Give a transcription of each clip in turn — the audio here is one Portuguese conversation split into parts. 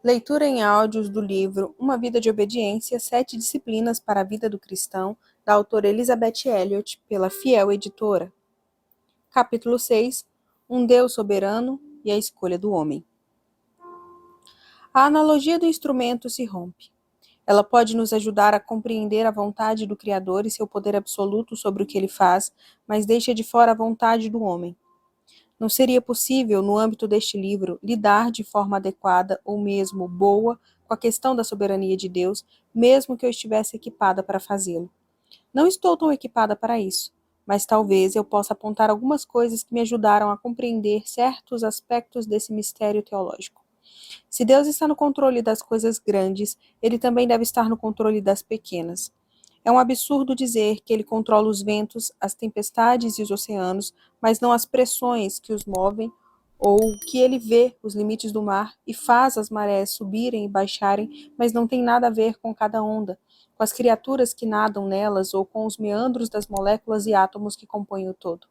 Leitura em áudios do livro Uma Vida de Obediência, 7 Disciplinas para a Vida do Cristão, da autora Elizabeth Elliot, pela Fiel Editora. Capítulo 6. Um Deus soberano e a escolha do homem. A analogia do instrumento se rompe. Ela pode nos ajudar a compreender a vontade do Criador e seu poder absoluto sobre o que ele faz, mas deixa de fora a vontade do homem. Não seria possível, no âmbito deste livro, lidar de forma adequada ou mesmo boa com a questão da soberania de Deus, mesmo que eu estivesse equipada para fazê-lo. Não estou tão equipada para isso, mas talvez eu possa apontar algumas coisas que me ajudaram a compreender certos aspectos desse mistério teológico. Se Deus está no controle das coisas grandes, ele também deve estar no controle das pequenas. É um absurdo dizer que ele controla os ventos, as tempestades e os oceanos, mas não as pressões que os movem, ou que ele vê os limites do mar e faz as marés subirem e baixarem, mas não tem nada a ver com cada onda, com as criaturas que nadam nelas ou com os meandros das moléculas e átomos que compõem o todo.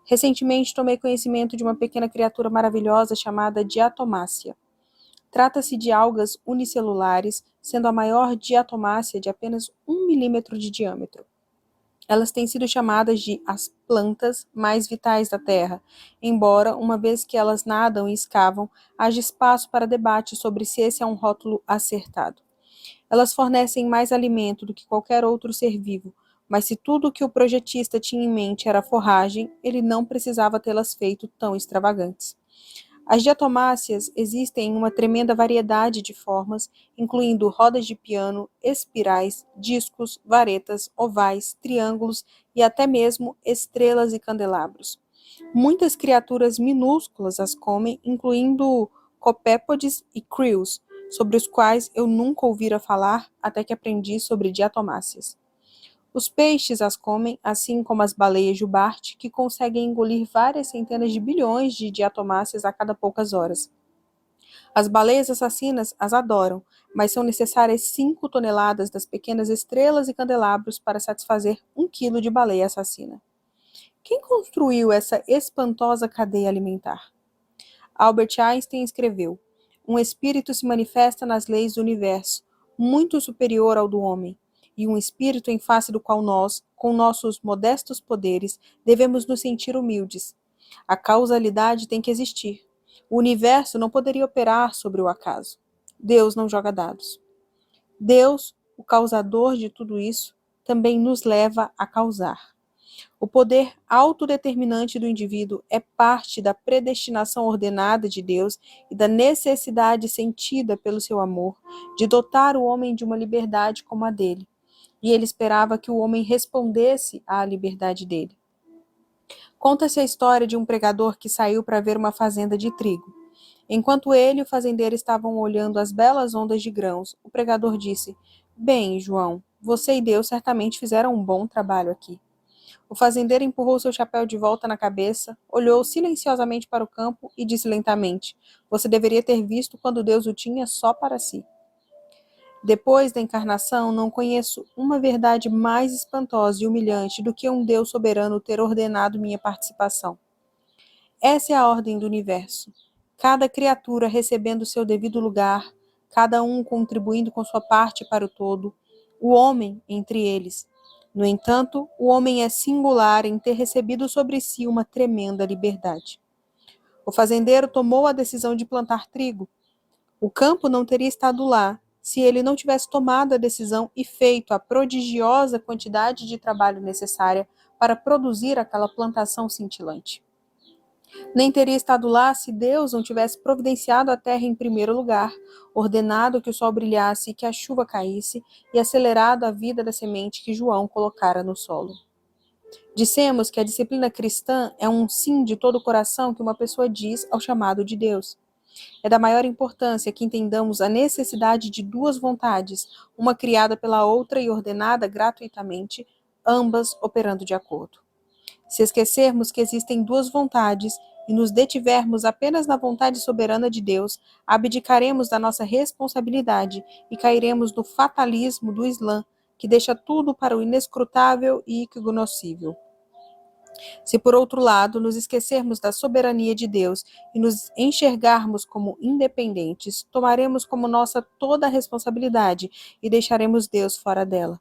Recentemente tomei conhecimento de uma pequena criatura maravilhosa chamada diatomácea. Trata-se de algas unicelulares, sendo a maior diatomácea de apenas 1 milímetro de diâmetro. Elas têm sido chamadas de as plantas mais vitais da Terra, embora, uma vez que elas nadam e escavam, haja espaço para debate sobre se esse é um rótulo acertado. Elas fornecem mais alimento do que qualquer outro ser vivo, mas se tudo o que o projetista tinha em mente era forragem, ele não precisava tê-las feito tão extravagantes. As diatomáceas existem em uma tremenda variedade de formas, incluindo rodas de piano, espirais, discos, varetas, ovais, triângulos e até mesmo estrelas e candelabros. Muitas criaturas minúsculas as comem, incluindo copépodes e krill, sobre os quais eu nunca ouvira falar até que aprendi sobre diatomáceas. Os peixes as comem, assim como as baleias jubarte, que conseguem engolir várias centenas de bilhões de diatomáceas a cada poucas horas. As baleias assassinas as adoram, mas são necessárias 5 toneladas das pequenas estrelas e candelabros para satisfazer 1 quilo de baleia assassina. Quem construiu essa espantosa cadeia alimentar? Albert Einstein escreveu: um espírito se manifesta nas leis do universo, muito superior ao do homem, e um espírito em face do qual nós, com nossos modestos poderes, devemos nos sentir humildes. A causalidade tem que existir. O universo não poderia operar sobre o acaso. Deus não joga dados. Deus, o causador de tudo isso, também nos leva a causar. O poder autodeterminante do indivíduo é parte da predestinação ordenada de Deus e da necessidade sentida pelo seu amor de dotar o homem de uma liberdade como a dele. E ele esperava que o homem respondesse à liberdade dele. Conta-se a história de um pregador que saiu para ver uma fazenda de trigo. Enquanto ele e o fazendeiro estavam olhando as belas ondas de grãos, o pregador disse: Bem, João, você e Deus certamente fizeram um bom trabalho aqui. O fazendeiro empurrou seu chapéu de volta na cabeça, olhou silenciosamente para o campo e disse lentamente: Você deveria ter visto quando Deus o tinha só para si. Depois da encarnação, não conheço uma verdade mais espantosa e humilhante do que um Deus soberano ter ordenado minha participação. Essa é a ordem do universo. Cada criatura recebendo seu devido lugar, cada um contribuindo com sua parte para o todo, o homem entre eles. No entanto, o homem é singular em ter recebido sobre si uma tremenda liberdade. O fazendeiro tomou a decisão de plantar trigo. O campo não teria estado lá se ele não tivesse tomado a decisão e feito a prodigiosa quantidade de trabalho necessária para produzir aquela plantação cintilante. Nem teria estado lá se Deus não tivesse providenciado a terra em primeiro lugar, ordenado que o sol brilhasse e que a chuva caísse, e acelerado a vida da semente que João colocara no solo. Dissemos que a disciplina cristã é um sim de todo o coração que uma pessoa diz ao chamado de Deus. É da maior importância que entendamos a necessidade de duas vontades, uma criada pela outra e ordenada gratuitamente, ambas operando de acordo. Se esquecermos que existem duas vontades e nos detivermos apenas na vontade soberana de Deus, abdicaremos da nossa responsabilidade e cairemos no fatalismo do Islã, que deixa tudo para o inescrutável e incognoscível. Se, por outro lado, nos esquecermos da soberania de Deus e nos enxergarmos como independentes, tomaremos como nossa toda a responsabilidade e deixaremos Deus fora dela.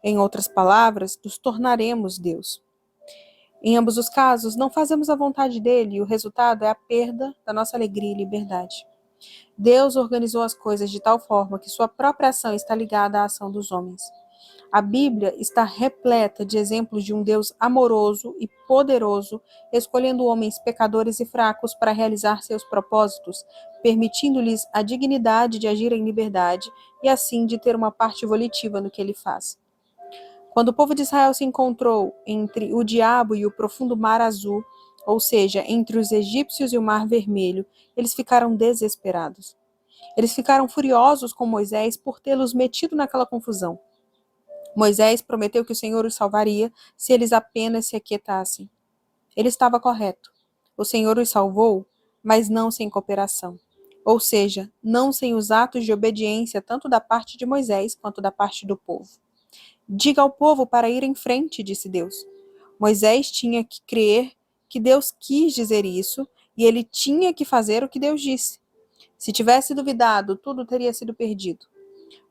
Em outras palavras, nos tornaremos Deus. Em ambos os casos, não fazemos a vontade dele e o resultado é a perda da nossa alegria e liberdade. Deus organizou as coisas de tal forma que sua própria ação está ligada à ação dos homens. A Bíblia está repleta de exemplos de um Deus amoroso e poderoso, escolhendo homens pecadores e fracos para realizar seus propósitos, permitindo-lhes a dignidade de agir em liberdade e assim de ter uma parte volitiva no que ele faz. Quando o povo de Israel se encontrou entre o diabo e o profundo mar azul, ou seja, entre os egípcios e o mar vermelho, eles ficaram desesperados. Eles ficaram furiosos com Moisés por tê-los metido naquela confusão. Moisés prometeu que o Senhor os salvaria se eles apenas se aquietassem. Ele estava correto. O Senhor os salvou, mas não sem cooperação. Ou seja, não sem os atos de obediência tanto da parte de Moisés quanto da parte do povo. Diga ao povo para ir em frente, disse Deus. Moisés tinha que crer que Deus quis dizer isso e ele tinha que fazer o que Deus disse. Se tivesse duvidado, tudo teria sido perdido.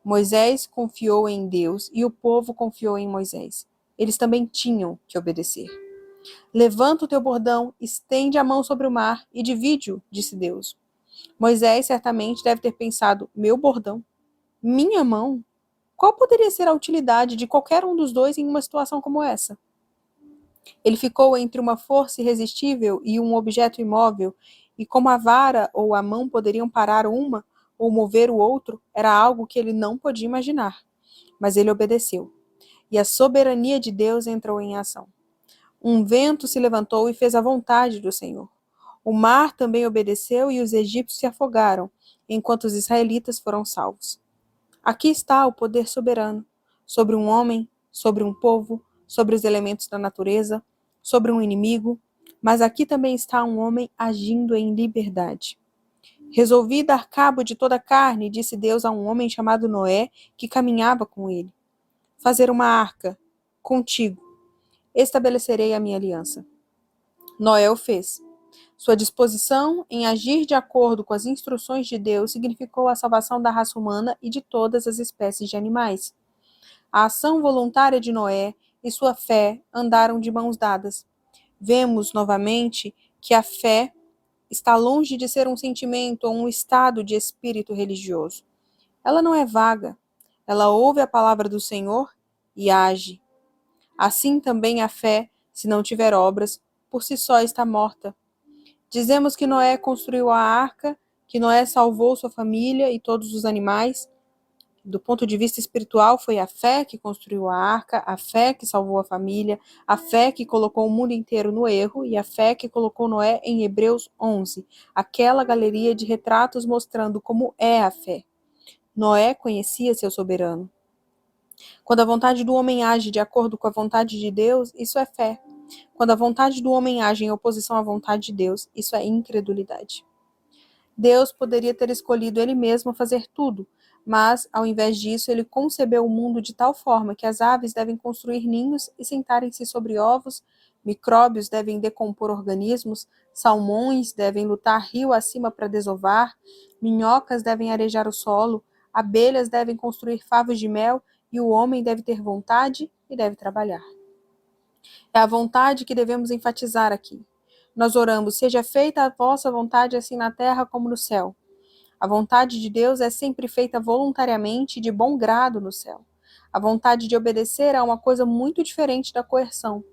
Moisés confiou em Deus e o povo confiou em Moisés. Eles também tinham que obedecer. Levanta o teu bordão, estende a mão sobre o mar e divide-o, disse Deus. Moisés certamente deve ter pensado, meu bordão? Minha mão? Qual poderia ser a utilidade de qualquer um dos dois em uma situação como essa? Ele ficou entre uma força irresistível e um objeto imóvel, e como a vara ou a mão poderiam parar uma ou mover o outro, era algo que ele não podia imaginar. Mas ele obedeceu, e a soberania de Deus entrou em ação. Um vento se levantou e fez a vontade do Senhor. O mar também obedeceu e os egípcios se afogaram, enquanto os israelitas foram salvos. Aqui está o poder soberano, sobre um homem, sobre um povo, sobre os elementos da natureza, sobre um inimigo, mas aqui também está um homem agindo em liberdade. Resolvi dar cabo de toda a carne, disse Deus a um homem chamado Noé, que caminhava com ele. Fazer uma arca, contigo. Estabelecerei a minha aliança. Noé o fez. Sua disposição em agir de acordo com as instruções de Deus significou a salvação da raça humana e de todas as espécies de animais. A ação voluntária de Noé e sua fé andaram de mãos dadas. Vemos novamente que a fé está longe de ser um sentimento ou um estado de espírito religioso. Ela não é vaga. Ela ouve a palavra do Senhor e age. Assim também a fé, se não tiver obras, por si só está morta. Dizemos que Noé construiu a arca, que Noé salvou sua família e todos os animais. Do ponto de vista espiritual, foi a fé que construiu a arca, a fé que salvou a família, a fé que colocou o mundo inteiro no erro e a fé que colocou Noé em Hebreus 11, aquela galeria de retratos mostrando como é a fé. Noé conhecia seu soberano. Quando a vontade do homem age de acordo com a vontade de Deus, isso é fé. Quando a vontade do homem age em oposição à vontade de Deus, isso é incredulidade. Deus poderia ter escolhido ele mesmo fazer tudo, mas, ao invés disso, ele concebeu o mundo de tal forma que as aves devem construir ninhos e sentarem-se sobre ovos, micróbios devem decompor organismos, salmões devem lutar rio acima para desovar, minhocas devem arejar o solo, abelhas devem construir favos de mel e o homem deve ter vontade e deve trabalhar. É a vontade que devemos enfatizar aqui. Nós oramos, seja feita a vossa vontade assim na terra como no céu. A vontade de Deus é sempre feita voluntariamente e de bom grado no céu. A vontade de obedecer é uma coisa muito diferente da coerção.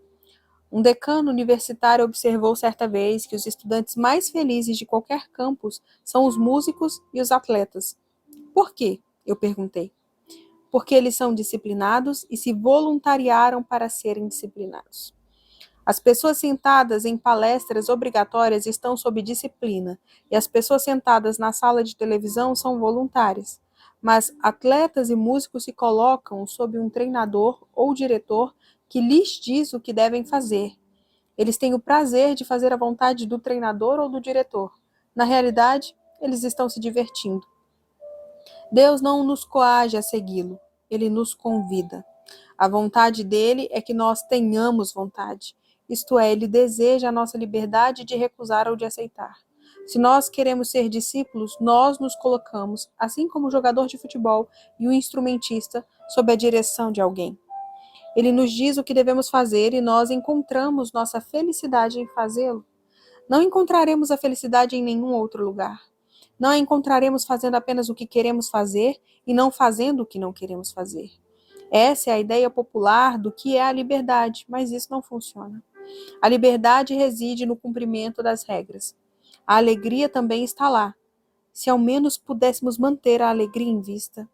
Um decano universitário observou certa vez que os estudantes mais felizes de qualquer campus são os músicos e os atletas. Por quê? Eu perguntei. Porque eles são disciplinados e se voluntariaram para serem disciplinados. As pessoas sentadas em palestras obrigatórias estão sob disciplina, e as pessoas sentadas na sala de televisão são voluntárias. Mas atletas e músicos se colocam sob um treinador ou diretor que lhes diz o que devem fazer. Eles têm o prazer de fazer a vontade do treinador ou do diretor. Na realidade, eles estão se divertindo. Deus não nos coage a segui-lo, ele nos convida. A vontade dele é que nós tenhamos vontade. Isto é, ele deseja a nossa liberdade de recusar ou de aceitar. Se nós queremos ser discípulos, nós nos colocamos, assim como o jogador de futebol e o instrumentista, sob a direção de alguém. Ele nos diz o que devemos fazer e nós encontramos nossa felicidade em fazê-lo. Não encontraremos a felicidade em nenhum outro lugar. Não a encontraremos fazendo apenas o que queremos fazer e não fazendo o que não queremos fazer. Essa é a ideia popular do que é a liberdade, mas isso não funciona. A liberdade reside no cumprimento das regras. A alegria também está lá, se ao menos pudéssemos manter a alegria em vista.